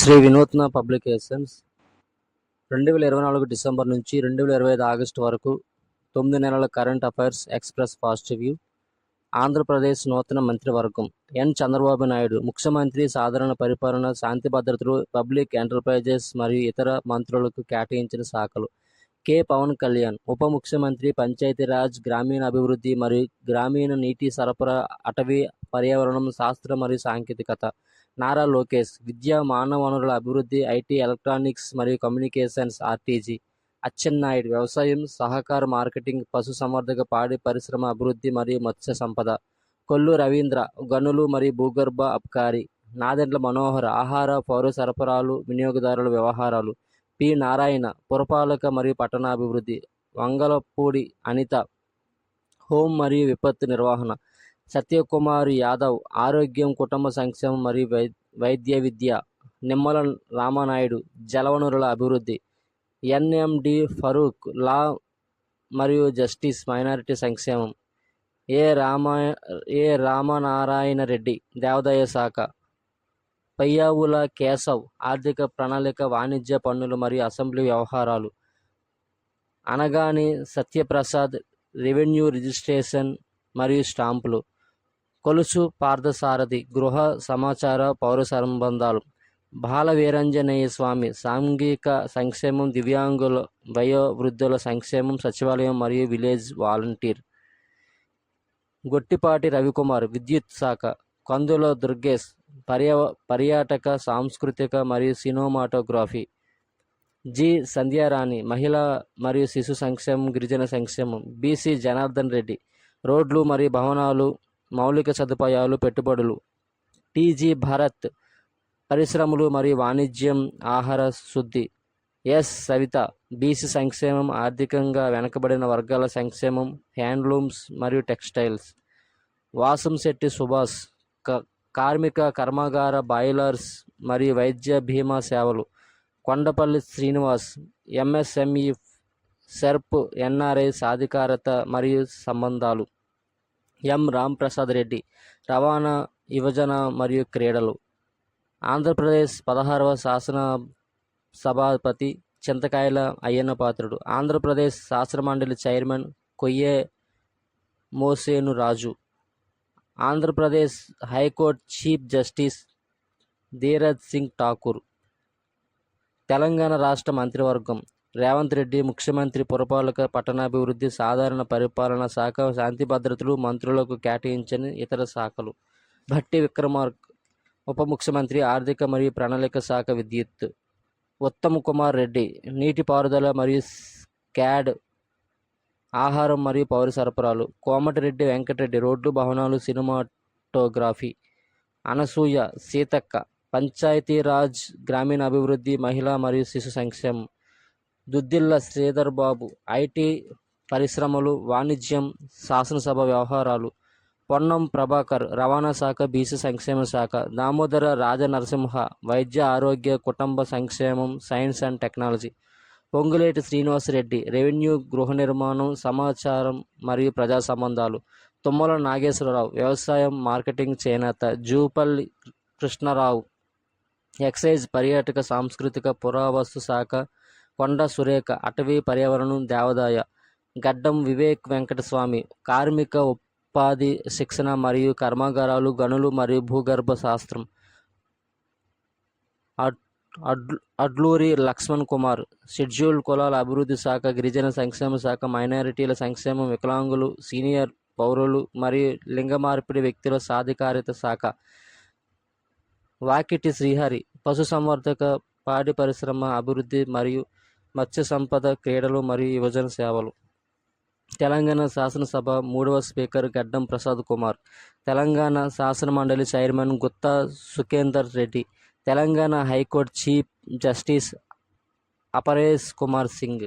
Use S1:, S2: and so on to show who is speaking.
S1: శ్రీ వినూత్న publications 2024 December నుంచి 2025 August వరకు 9 నెలల current affairs express fast review. Andhra Pradesh నూతన మంత్రివర్గం. ఎన్. చంద్రబాబు నాయుడు ముఖ్యమంత్రి, సాధారణ పరిపాలన, శాంతి భద్రతలు, పబ్లిక్ ఎంటర్ప్రైజెస్ మరియు ఇతర మంత్రులకు కేటాయించిన శాఖలు. కె. పవన్ కళ్యాణ్ ఉప ముఖ్యమంత్రి, పంచాయతీరాజ్, గ్రామీణ అభివృద్ధి మరియు గ్రామీణ నీటి సరఫరా, అటవీ, పర్యావరణం, శాస్త్ర మరియు సాంకేతికత. నారా లోకేష్ విద్య, మానవ వనరుల అభివృద్ధి, ఐటీ, ఎలక్ట్రానిక్స్ మరియు కమ్యూనికేషన్స్, ఆర్టీజీ. అచ్చెన్నాయుడు వ్యవసాయం, సహకార మార్కెటింగ్, పశు సంవర్ధక, పాడి పరిశ్రమ అభివృద్ధి మరియు మత్స్య సంపద. కొల్లు రవీంద్ర గనులు మరియు భూగర్భ అబ్కారీ. నాదెండ్ల మనోహర్ ఆహార, పౌర సరఫరాలు, వినియోగదారుల వ్యవహారాలు. పి. నారాయణ పురపాలక మరియు పట్టణాభివృద్ధి. వంగలపూడి అనిత హోం మరియు విపత్తు నిర్వహణ. సత్యకుమార్ యాదవ్ ఆరోగ్యం, కుటుంబ సంక్షేమం మరియు వైద్య విద్య. నిమ్మల రామనాయుడు జలవనరుల అభివృద్ధి. ఎన్ఎండి ఫరూక్ లా మరియు జస్టిస్, మైనారిటీ సంక్షేమం. ఏ రామనారాయణ రెడ్డి దేవాదాయ శాఖ. పయ్యావుల కేశవ్ ఆర్థిక ప్రణాళిక, వాణిజ్య పన్నులు మరియు అసెంబ్లీ వ్యవహారాలు. అనగాని సత్యప్రసాద్ రెవెన్యూ, రిజిస్ట్రేషన్ మరియు స్టాంపులు. కొలుసు పార్థసారథి గృహ సమాచార, పౌర సంబంధాలు. బాల వీరంజనేయ స్వామి సాంఘిక సంక్షేమం, దివ్యాంగుల, వయోవృద్ధుల సంక్షేమం, సచివాలయం మరియు విలేజ్ వాలంటీర్. గొట్టిపాటి రవికుమార్ విద్యుత్ శాఖ. కందుల దుర్గేష్ పర్యాటక, సాంస్కృతిక మరియు సినిమాటోగ్రఫీ. జి. సంధ్యారాణి మహిళా మరియు శిశు సంక్షేమం, గిరిజన సంక్షేమం. బీసీ జనార్దన్ రెడ్డి రోడ్లు మరియు భవనాలు, మౌలిక సదుపాయాలు, పెట్టుబడులు. టీజీ భరత్ పరిశ్రమలు మరియు వాణిజ్యం, ఆహార శుద్ధి. ఎస్. సవిత బీసీ సంక్షేమం, ఆర్థికంగా వెనుకబడిన వర్గాల సంక్షేమం, హ్యాండ్లూమ్స్ మరియు టెక్స్టైల్స్. వాసంశెట్టి సుభాష్ కార్మిక, కర్మాగార, బాయిలర్స్ మరియు వైద్య బీమా సేవలు. Kondapalli Srinivas MSME, SERP, NRI సాధికారత మరియు సంబంధాలు. ఎం. రాంప్రసాద్ రెడ్డి రవాణా, యువజన మరియు క్రీడలు. ఆంధ్రప్రదేశ్ 16వ శాసన సభాపతి చింతకాయల అయ్యన్న పాత్రుడు. ఆంధ్రప్రదేశ్ శాసనమండలి chairman Koyye Moshenu Raju. Andhra Pradesh high court chief justice Dheeraj Singh Thakur. Telangana రాష్ట్ర మంత్రివర్గం. రేవంత్ రెడ్డి ముఖ్యమంత్రి, పురపాలక, పట్టణాభివృద్ధి, సాధారణ పరిపాలన శాఖ, శాంతి భద్రతలు మంత్రులకు కేటాయించిన ఇతర శాఖలు. భట్టి విక్రమార్క ఉప ముఖ్యమంత్రి, ఆర్థిక మరియు ప్రణాళిక శాఖ, విద్యుత్. ఉత్తమ్ కుమార్ రెడ్డి నీటిపారుదల మరియు క్యాడ్, ఆహారం మరియు పౌర సరఫరాలు. కోమటిరెడ్డి వెంకటరెడ్డి రోడ్లు, భవనాలు, సినిమాటోగ్రఫీ. అనసూయ సీతక్క పంచాయతీరాజ్, గ్రామీణ అభివృద్ధి, మహిళా మరియు శిశు సంక్షేమం. దుద్దిల్ల శ్రీధర్ బాబు ఐటీ, పరిశ్రమలు, వాణిజ్యం, శాసనసభ వ్యవహారాలు. పొన్నం ప్రభాకర్ రవాణా శాఖ, బీసీ సంక్షేమ శాఖ. దామోదర రాజనరసింహ వైద్య, ఆరోగ్య, కుటుంబ సంక్షేమం, science and technology. Ponguleti Srinivasa Reddy revenue, గృహ నిర్మాణం, సమాచారం మరియు ప్రజా సంబంధాలు. తుమ్మల నాగేశ్వరరావు వ్యవసాయం, మార్కెటింగ్, చేనేత. జూపల్లి కృష్ణారావు ఎక్సైజ్, పర్యాటక, సాంస్కృతిక, పురావస్తు శాఖ. కొండ సురేఖ అటవీ, పర్యావరణం, దేవాదాయ. గడ్డం వివేక్ వెంకటస్వామి కార్మిక, ఉపాధి, శిక్షణ మరియు కర్మాగారాలు, గనులు మరియు భూగర్భ శాస్త్రం. అడ్లూరి లక్ష్మణ్ కుమార్ షెడ్యూల్డ్ కులాల అభివృద్ధి శాఖ, గిరిజన సంక్షేమ శాఖ, మైనారిటీల సంక్షేమం, వికలాంగులు, సీనియర్ పౌరులు మరియు లింగ మార్పిడి వ్యక్తుల సాధికారిత శాఖ. వాకిటి శ్రీహరి పశుసంవర్ధక, పాడి పరిశ్రమ అభివృద్ధి మరియు మత్స్య సంపద, క్రీడలు మరియు యువజన సేవలు. తెలంగాణ శాసనసభ 3వ స్పీకర్ గడ్డం ప్రసాద్ కుమార్. తెలంగాణ శాసనమండలి chairman Gutha Sukender Reddy. Telangana high court chief justice Aparesh Kumar Singh.